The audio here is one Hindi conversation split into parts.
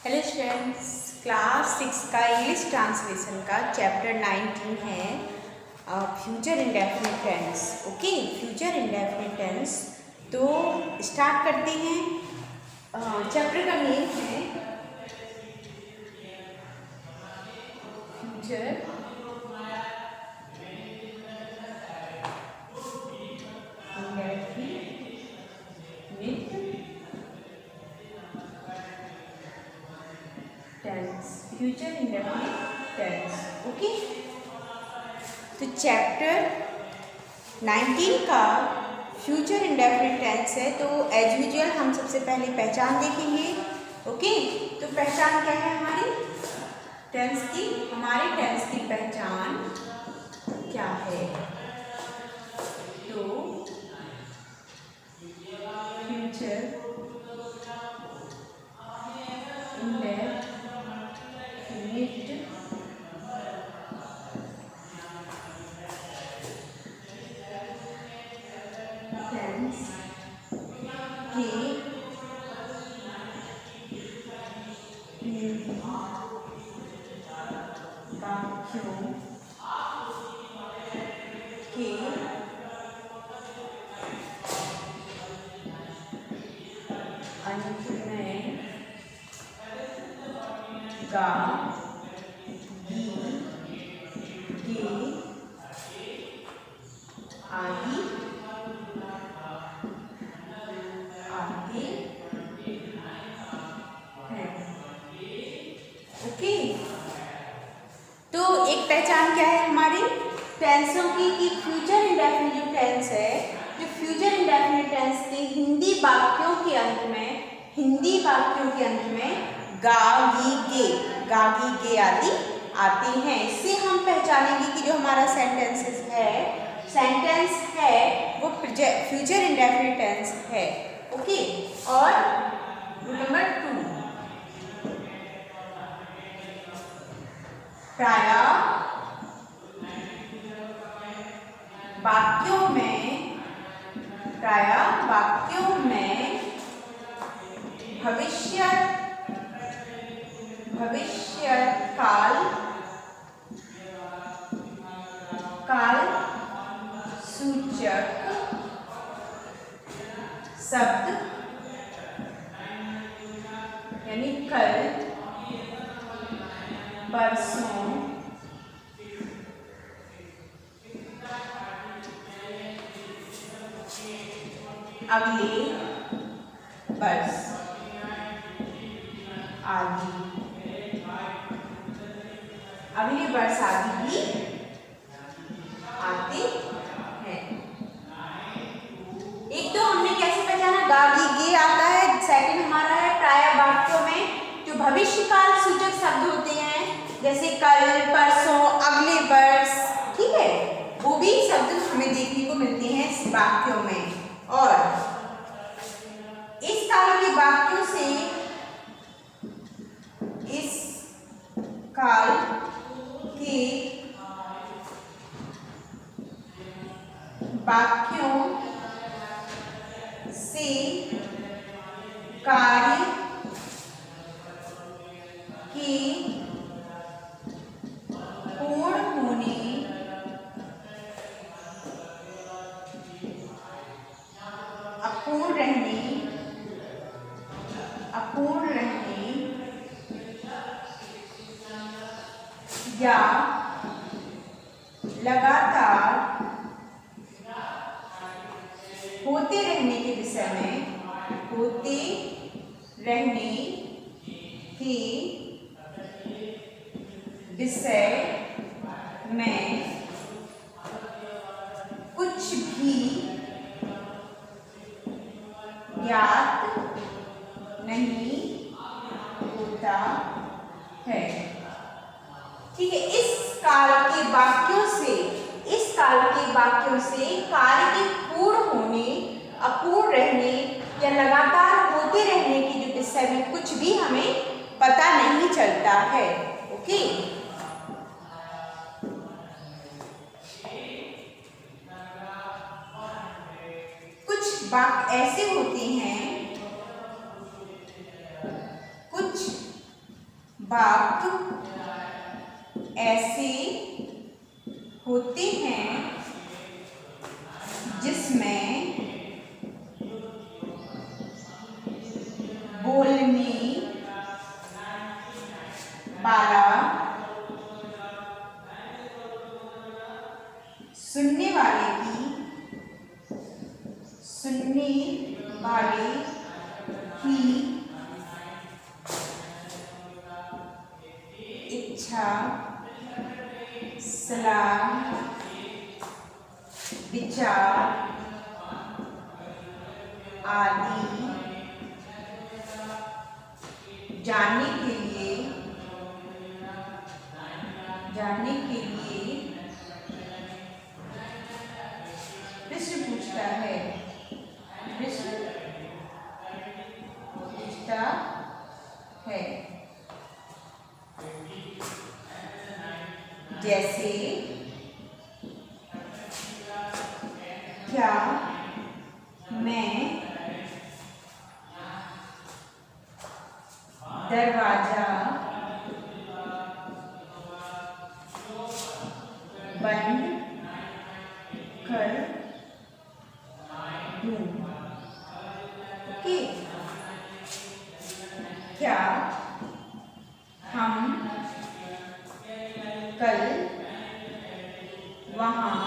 हेलो स्टूडेंट्स, क्लास 6 का इंग्लिश ट्रांसलेशन का चैप्टर 19 है future indefinite tense. Okay, future indefinite tense. तो स्टार्ट करते हैं। चैप्टर का नेम है future tense. Future indefinite tense. Okay, तो चैप्टर 19 का फ्यूचर इंडेफिनिट टेंस है। तो एज यूजुअल हम सबसे पहले पहचान देखेंगे। ओके, तो पहचान क्या है हमारी टेंस की? हमारे टेंस की पहचान क्या है? तो फ्यूचर इंडेफिनिट टेंस के वाक्यों के अंत में गा गी गे आदि आते हैं। ओके, तो एक पहचान क्या है हमारी टेंसों की कि फ्यूचर इंडेफिनिट जो टेंस है, जो फ्यूचर इंडेफिनिट टेंस के हिंदी वाक्यों के अंत में गा गी गे आदि आती हैं। इससे हम पहचानेंगे कि जो हमारा सेंटेंस है वो फ्यूचर इंडेफिनिट टेंस है। ओके, और नंबर 2, प्रायः वाक्यों में काल सूचक शब्द यानी कल, परसों, अगले वर्ष आदि भी आते हैं। एक तो हमने कैसे पहचाना, गा गी गे आता है। सेकंड हमारा है प्रायः वाक्यों में जो भविष्यकाल सूचक शब्द होते हैं, जैसे कल, परसों, अगले वर्ष, ठीक है, वो भी शब्द हमें देखने को मिलते हैं इस वाक्यों में। और इस काल के वाक्यों से कार्य के पूर्ण होने, अपूर्ण रहने या लगातार होते रहने के विषय में कुछ भी ज्ञात नहीं होता है। ठीक है, इस काल के वाक्यों से कार्य के पूर्ण होने, अपूर्ण रहने या लगातार होते रहने के जो विषय में कुछ भी हमें पता नहीं चलता है। ओके, कुछ वाक्य ऐसे होते हैं, कुछ वाक्य ऐसे होते हैं जिसमें बोलने वाला सुनने वाले की इच्छा, सलाह, विचार आदि जानने के लिए प्रश्न पूछता है। जैसे क्या मैं दरवाजा बंद कर दूं? ओके, क्या हम कल वहाँ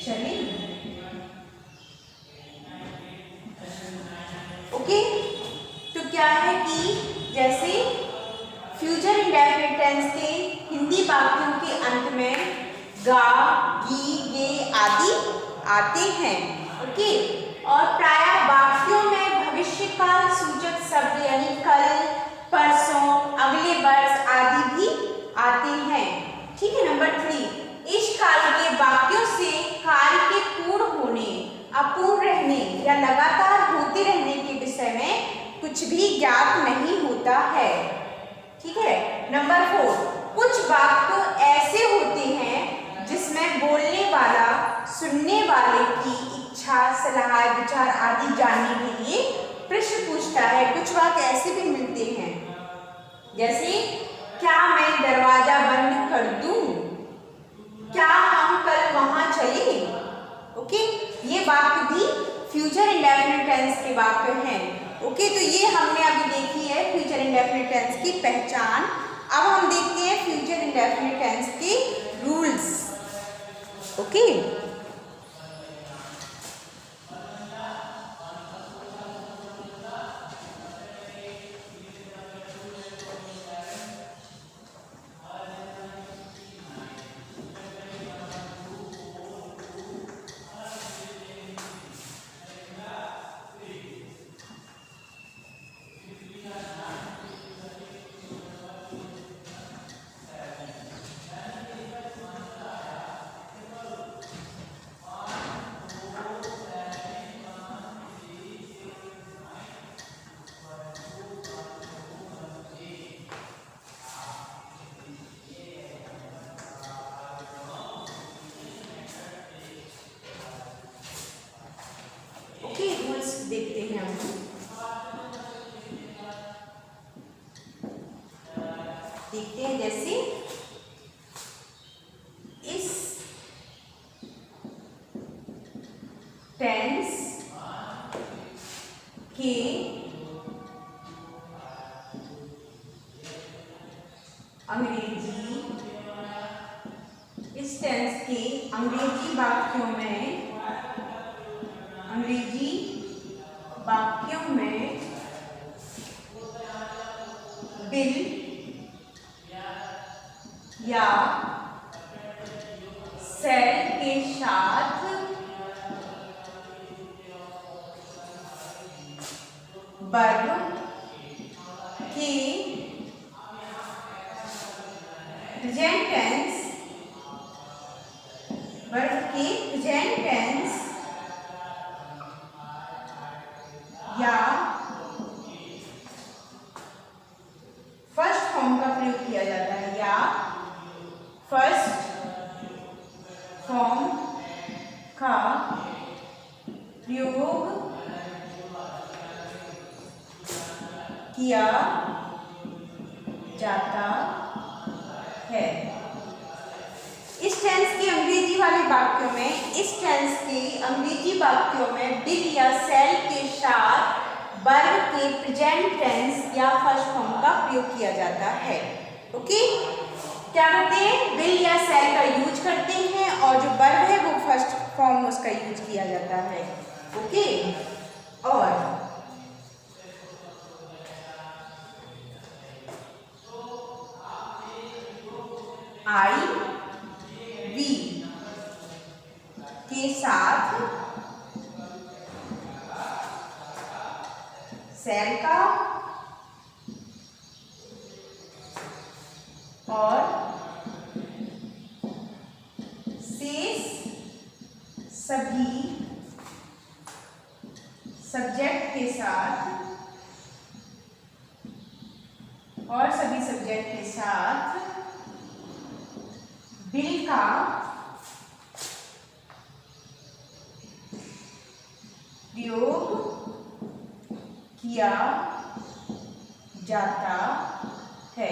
चलें? ओके, तो क्या है कि जैसे फ्यूचर इंडेफिनिट टेंस के हिंदी वाक्यों के अंत में गा, गी, गे आदि आते हैं। ओके, और प्रायः वाक्यों में भविष्य काल सूचक शब्द यानी कल, परसों, अगले वर्ष आदि भी आते हैं। ठीक है। नंबर 3, इस काल के वाक्यों से कार्य के पूर्ण होने, अपूर्ण रहने या लगातार होते रहने के विषय में कुछ भी ज्ञात नहीं होता है। ठीक है। नंबर 4, कुछ वाक्य ऐसे होते हैं जिसमें बोलने वाला सुनने वाले की इच्छा, सलाह, विचार आदि जानने के लिए प्रश्न पूछता है। कुछ वाक्य ऐसे भी मिलते हैं जैसे क्या मैं दरवाजा बंद कर दूं? क्या हम कल वहां चले? ओके, ये वाक्य भी फ्यूचर इंडेफिनिट टेंस के वाक्य हैं। ओके, तो ये हमने अभी देखी है फ्यूचर इंडेफिनिट टेंस की पहचान। अब हम देखते हैं फ्यूचर इंडेफिनिट टेंस के रूल्स। ओके, देखते हैं हम। देखते हैं जैसे इस टेंस के अंग्रेजी वाक्यों में बिल या सेल के साथ वर्ब के प्रेजेंट टेंस या फर्स्ट फॉर्म का प्रयोग किया जाता है, या फर्स्ट फॉर्म का प्रयोग किया जाता है। इस टेंस के अंग्रेजी वाले वाक्यों में, इस टेंस के अंग्रेजी वाक्यों में विल या शैल के साथ वर्ब के प्रेजेंट टेंस या फर्स्ट फॉर्म का प्रयोग किया जाता है। ओके, क्या करते हैं, विल या शैल का यूज करते हैं और जो वर्ब है वो फर्स्ट फॉर्म उसका यूज किया जाता है। ओके, और आई वी के साथ शैल का और शेष सभी सब्जेक्ट के साथ विल का प्रयोग किया जाता है।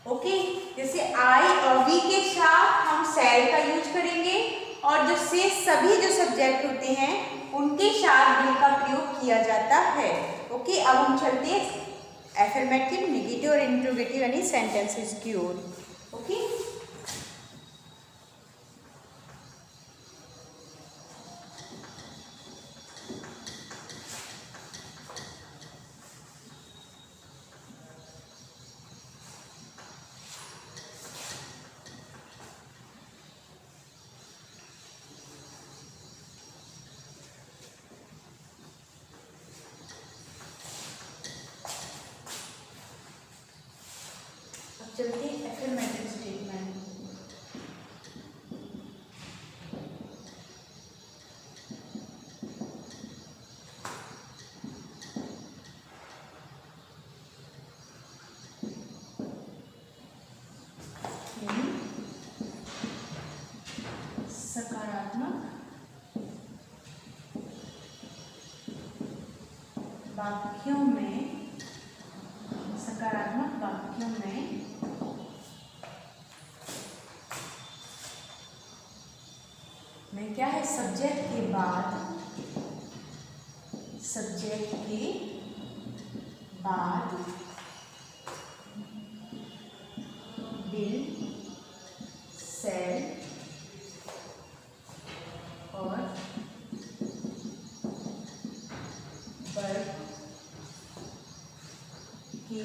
ओके, जैसे आई और वी के साथ हम शैल का यूज करेंगे और जो से सभी जो सब्जेक्ट होते हैं उनके साथ विल का प्रयोग किया जाता है। ओके, अब हम चलते हैं एफर्मेटिव, नेगेटिव और इंट्रोगेटिव यानी सेंटेंसेस की ओर। ओके, चलते हैं एफर्मेटिव स्टेटमेंट। सकारात्मक वाक्यों में, सकारात्मक वाक्यों में क्या है, सब्जेक्ट के बाद विल, शैल और वर्ब की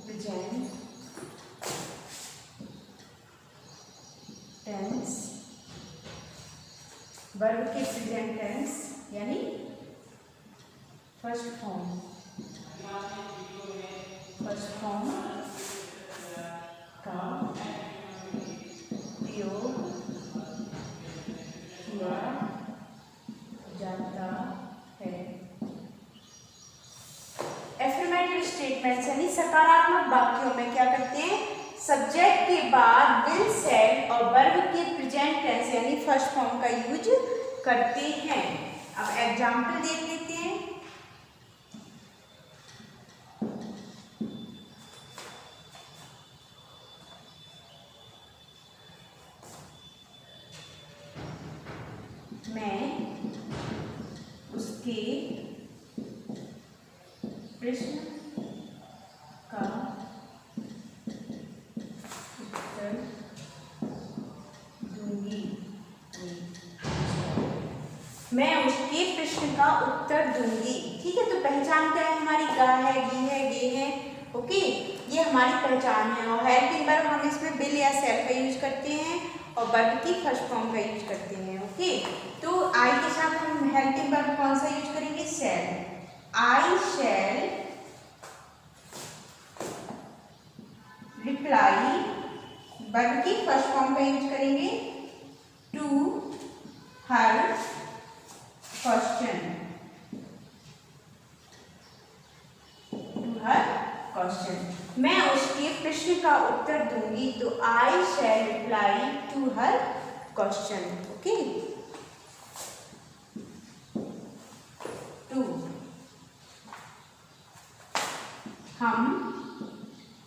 प्रेजेंट टेंस, वर्ब के प्रेजेंट टेंस यानी फर्स्ट फॉर्म का प्रयोग किया जाता है। एफर्मेटिव स्टेटमेंट्स यानी सकारात्मक वाक्यों में क्या करते हैं, सब्जेक्ट के बाद विल, शैल और वर्ब के प्रेजेंट टेंस यानी फर्स्ट फॉर्म का यूज करते हैं। अब एग्जाम्पल देख लेते हैं। मैं उसके प्रश्न का उत्तर दूंगी। मैं उसके प्रश्न का उत्तर दूंगी। ठीक है, तो पहचान क्या है हमारी, गा है, गी है, गे है। ओके, ये हमारी पहचान है। और हेल्पिंग वर्ब हम इसमें विल या शैल का यूज करते हैं और वर्ब की फर्स्ट फॉर्म का यूज करते हैं। ओके, तो आई के साथ हम हेल्पिंग वर्ब कौन सा यूज करेंगे, shall. I shall reply, verb की फर्स्ट फॉर्म का यूज करेंगे टू हर क्वेश्चन, मैं उसके प्रश्न का उत्तर दूंगी, तो I shall reply to her question. Okay, 2 हम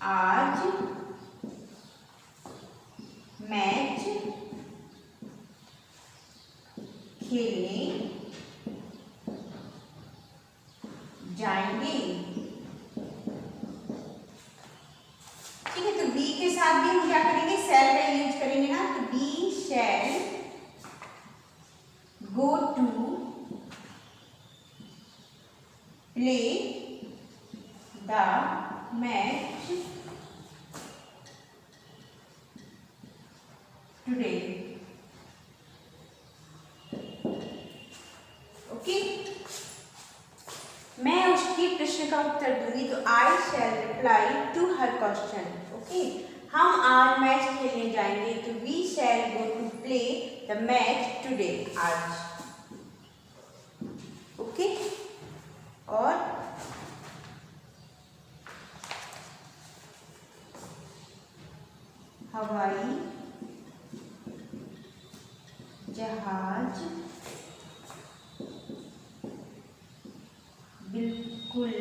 आज मैच खेलने जाएंगे। ठीक है, तो बी के साथ भी हम क्या करेंगे, शैल का यूज करेंगे ना, तो we shall go to play the match today. Okay, मैं उसकी प्रश्न का उत्तर दूंगी, तो I shall reply to her question. Okay, हम आज मैच खेलने जाएंगे, तो we shall go to play the match today, आज। ओके, और हवाई जहाज बिल्कुल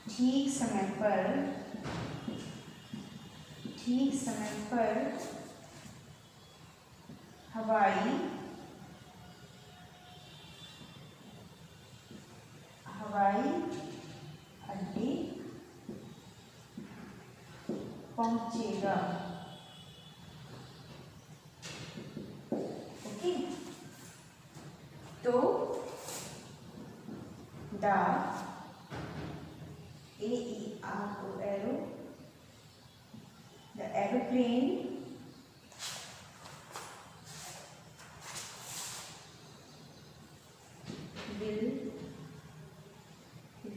ठीक समय पर हवाई अड्डे पहुंचेगा। ओके, तो the arrow the aeroplane will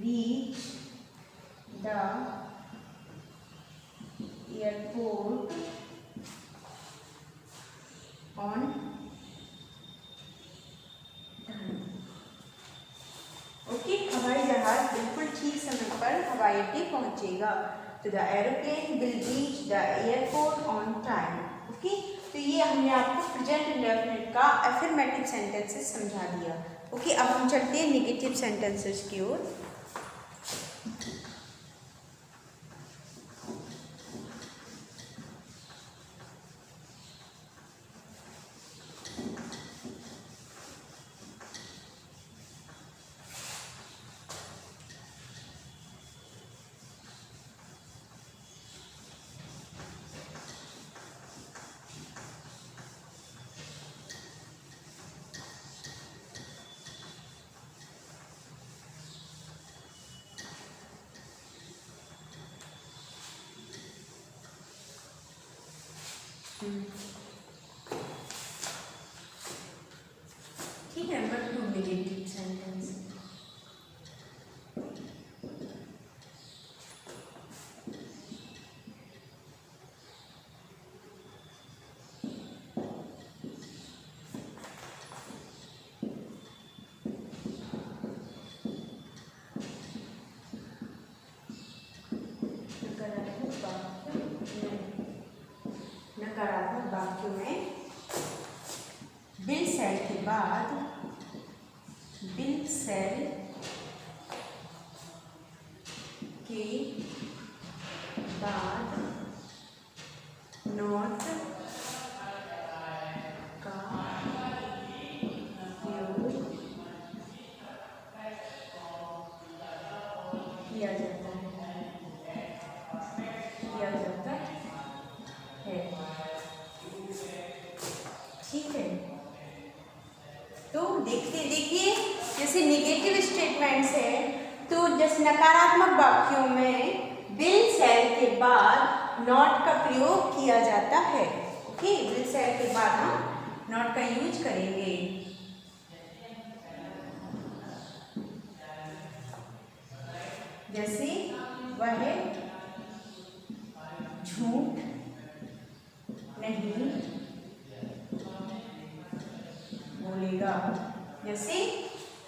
reach the airport on time। Okay, हवाई जहाज बिल्कुल ठीक समय पर हवाई अड्डे पहुंचेगा, तो the aeroplane will reach the airport on time. Okay, तो ये हमने आपको प्रेजेंट इंडेफिनिट का अफर्मेटिव सेंटेंसेस समझा दिया। ओके, अब हम चलते हैं नेगेटिव सेंटेंसेस की ओर। ठीक है, नंबर 2 नेगेटिव सेंटेंस। नकारात्मक वाक्यों में बिल सेल के बाद नॉट का उपयोग किया जाता है। ठीक है, तो देखिए जैसे नेगेटिव स्टेटमेंट्स है, तो जैसे नकारात्मक वाक्यों में विल सेल के बाद नॉट का प्रयोग किया जाता है। ओके, विल सेल के बाद हम नॉट का यूज करेंगे। जैसे वह झूठ नहीं बोलेगा, जैसे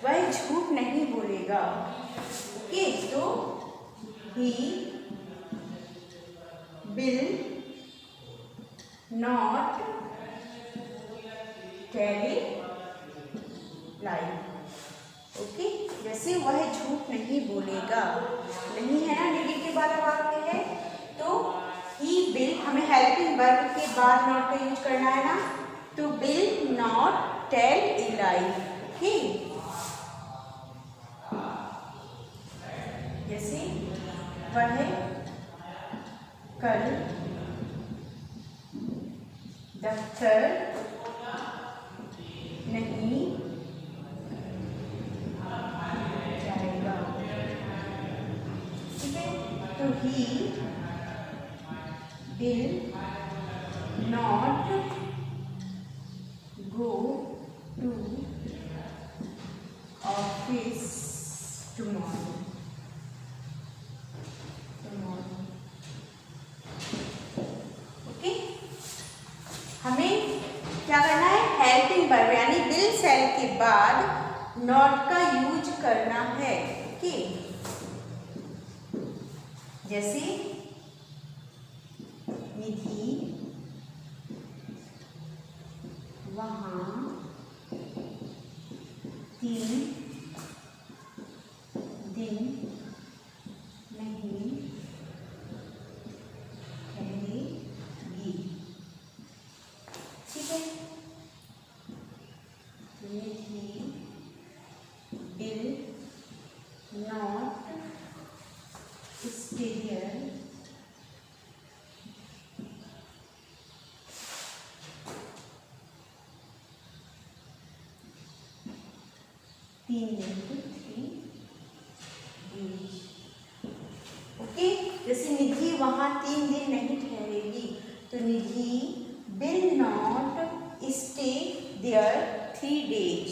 वह झूठ नहीं बोलेगा। ओके, तो he will not tell lie. Okay, जैसे वह झूठ नहीं बोलेगा, नहीं है ना, नेगेटिव वाला वाक्य है, तो ही विल, हमें हेल्पिंग वर्ब के बाद नॉट का यूज करना है ना, तो will not tell a lie. Okay, जैसे वह कल दफ्तर नहीं जाएगा। ठीक है, तो he will not go to office tomorrow. Okay, हमें क्या करना है, हेल्पिंग वर्ब यानी विल सेल के बाद नॉट का यूज करना है। ओके, जैसे निधि वहाँ 3 दिन नहीं ठहरेगी। ठीक है, निधि विल नॉट स्टे हियर 3 दिन। ओके, जैसे निधि वहाँ 3 दिन नहीं ठहरेगी, तो Nidhi will not stay there 3 days।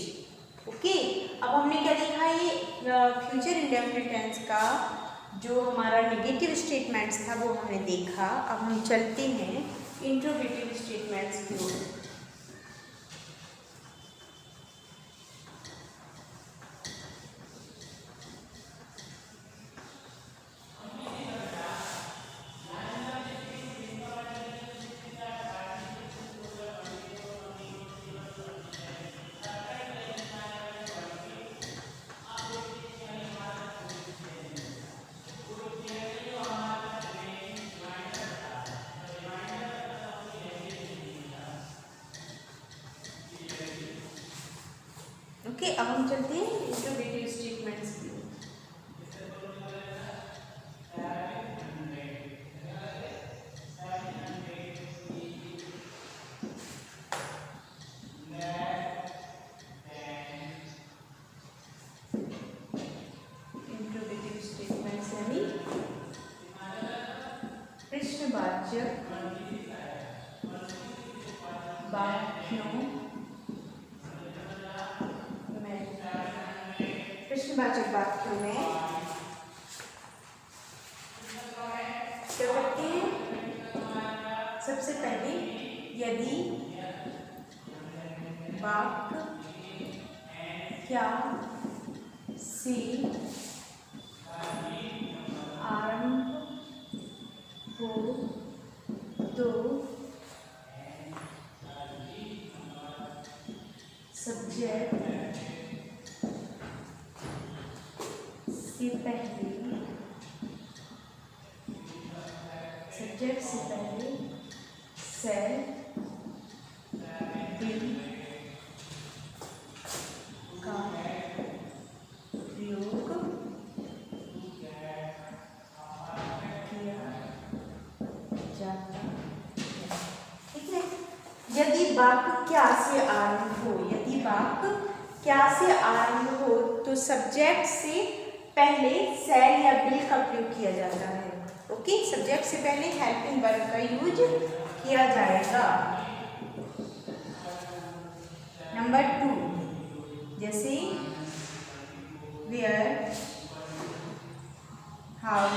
Okay, अब हमने क्या देखा, ये फ्यूचर इंडेफिनिट टेंस का जो हमारा नेगेटिव स्टेटमेंट्स था वो हमने देखा। अब हम चलते हैं इंट्रोगेटिव स्टेटमेंट्स की ओर। ओके, अब हम चलते हैं इंट्रोगेटिव स्टेटमेंट्स की ओर। इंट्रोगेटिव स्टेटमेंट्स यानी प्रश्नवाचक वाक्यों प्रश्नवाचक वाक्यों में क्या करते हैं, सबसे पहले यदि वाक्य क्या से आरंभ हो तो सब्जेक्ट से पहले सेल विल का प्रयोग किया जाता है। ठीक है, यदि वाक्य क्या से आरंभ हो, यदि वाक्य क्या से आरंभ हो तो सब्जेक्ट से पहले सेल या विल का प्रयोग किया जाता है। ओके, सब्जेक्ट से पहले हेल्पिंग वर्ब का यूज किया जाएगा। नंबर 2, जैसे वेयर, हाउ,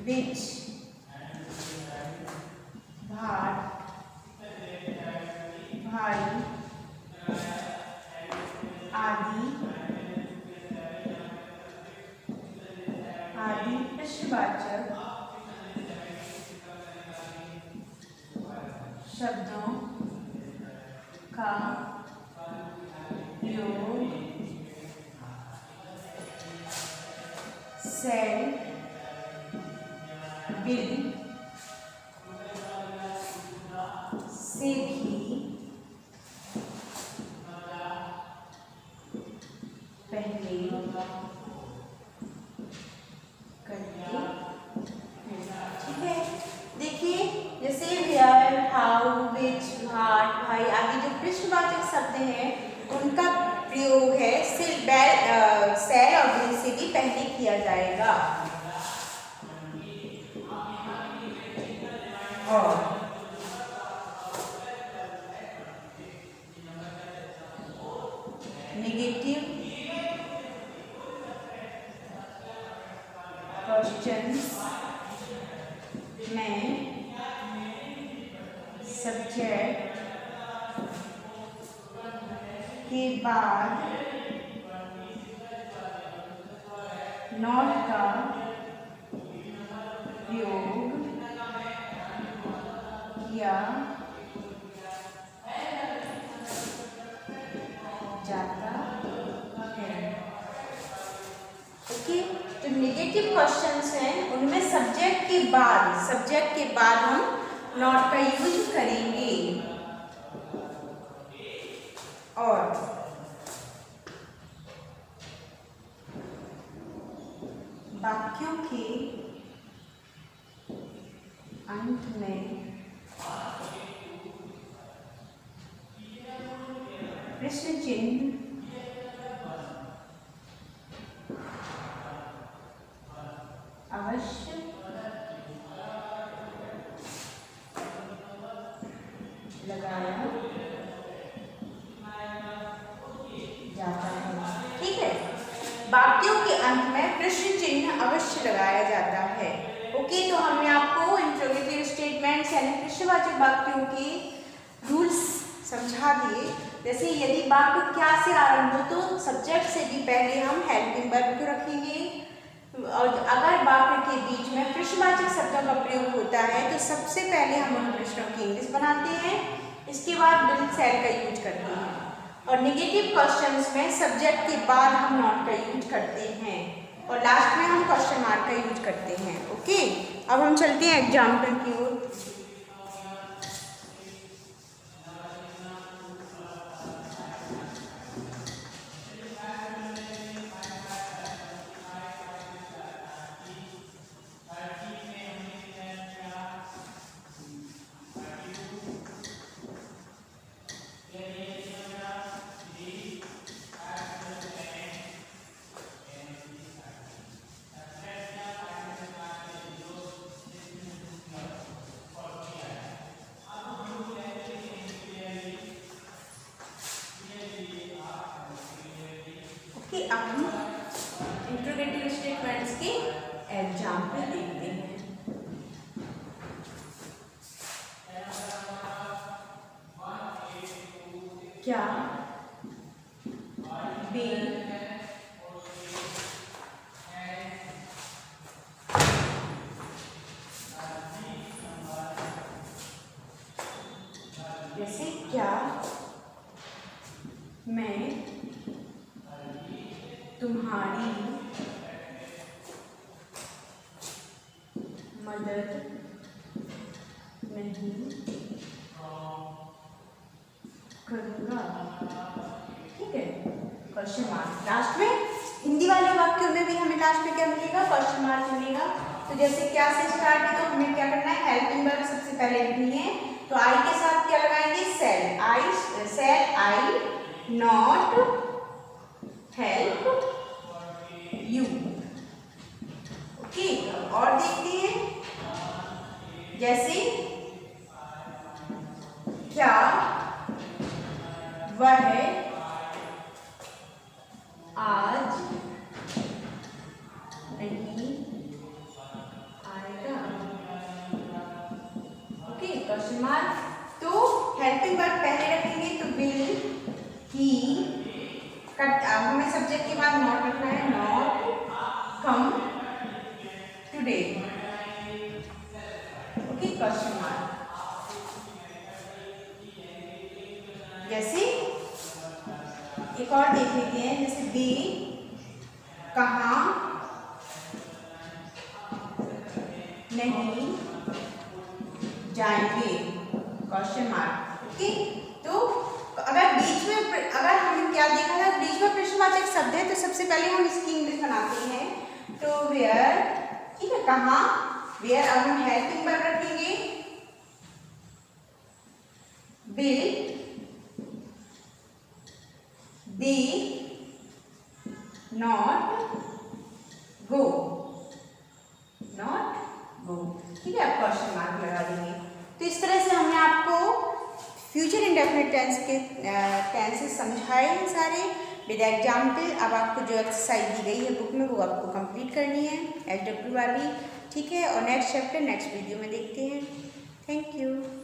विच, भाट, भाई आदि आदि प्रश्नवाचक शब्दों का प्रयोग सेल बिल से भी पहले करते हैं। ठीक है, देखिए जैसे वेयर, हाउ, विच, हार्ट, भाई आदि जो प्रश्नवाचक शब्द हैं उनका प्रयोग है सेल और बिल से भी पहले किया जाएगा। और नेगेटिव क्वेश्चंस में सब्जेक्ट के बाद नॉट का प्रयोग किया जाता है। ओके, जो नेगेटिव क्वेश्चंस हैं उनमें सब्जेक्ट के बाद हम नॉट का यूज करेंगे। और वाक्यों के अंत में प्रश्न चिन्ह अवश्य लगाया जाता है। ठीक है, वाक्यों के अंत में प्रश्न चिन्ह अवश्य लगाया जाता है। ओके, तो हमने आपको इंट्रोगेटिव स्टेटमेंट्स यानी प्रश्नवाचक वाक्यों के रूल्स समझा दिए। जैसे यदि वाक्य क्या से आरंभ हो तो सब्जेक्ट से भी पहले हम हेल्पिंग वर्ब को रखेंगे, और अगर वाक्य के बीच में प्रश्नवाचक शब्दों का प्रयोग होता है तो सबसे पहले हम उन प्रश्नों की इंग्लिश बनाते हैं, इसके बाद बिल सेल का यूज करते हैं। और नेगेटिव क्वेश्चंस में सब्जेक्ट के बाद हम नॉट का यूज करते हैं, और लास्ट में हम क्वेश्चन मार्क का यूज करते हैं। ओके, अब हम चलते हैं एग्जाम्पल की ओर। अब हम इंट्रोगेटिव स्टेटमेंट्स के एग्जाम्पल देखते हैं। क्या वे जैसे क्या मैं तुम्हारी मदद नहीं करूँगा। ठीक है, क्वेश्चन मार्क लास्ट में। हिंदी वाले वाक्यों में भी हमें लास्ट में क्या मिलेगा? क्वेश्चन मार्क मिलेगा। तो जैसे क्या से स्टार्ट है तो हमें क्या करना है? हेल्पिंग वर्ब सबसे पहले लिखनी है, तो आई के साथ क्या लगाएंगे? Shall. I not help you. Okay, और देखते हैं जैसे क्या वह आज नहीं आएगा। ओके, क्वेश्चन मार्क। तो हेल्पिंग वर्ब पहले रखेंगे तो विल ही, हमें सब्जेक्ट के बाद नॉट रखना है, not come today. Okay, question mark. जैसे एक और देख लेते हैं, जैसे बी कहाँ नहीं जाएंगे, क्वेश्चन मार्क। ओके, तो अगर बीच में, अगर हमने क्या देखा था, बीच में प्रश्नवाचक शब्द है तो सबसे पहले हम इसकी इंग्लिश बनाते हैं। तो वेयर, ठीक है, कहाँ, वेयर अब हम हेल्पिंग वर्ब रखेंगे, will they not go, not go, ठीक है, आप क्वेश्चन मार्क लगा देंगे। तो इस तरह से हमने आपको फ्यूचर इंडेफिनिट टेंस के टेंसेस समझाए हैं सारे विद एग्जाम्पल। अब आपको जो एक्सरसाइज दी गई है बुक में वो आपको कंप्लीट करनी है HW वाली, ठीक है, और नेक्स्ट चैप्टर नेक्स्ट वीडियो में देखते हैं। Thank you.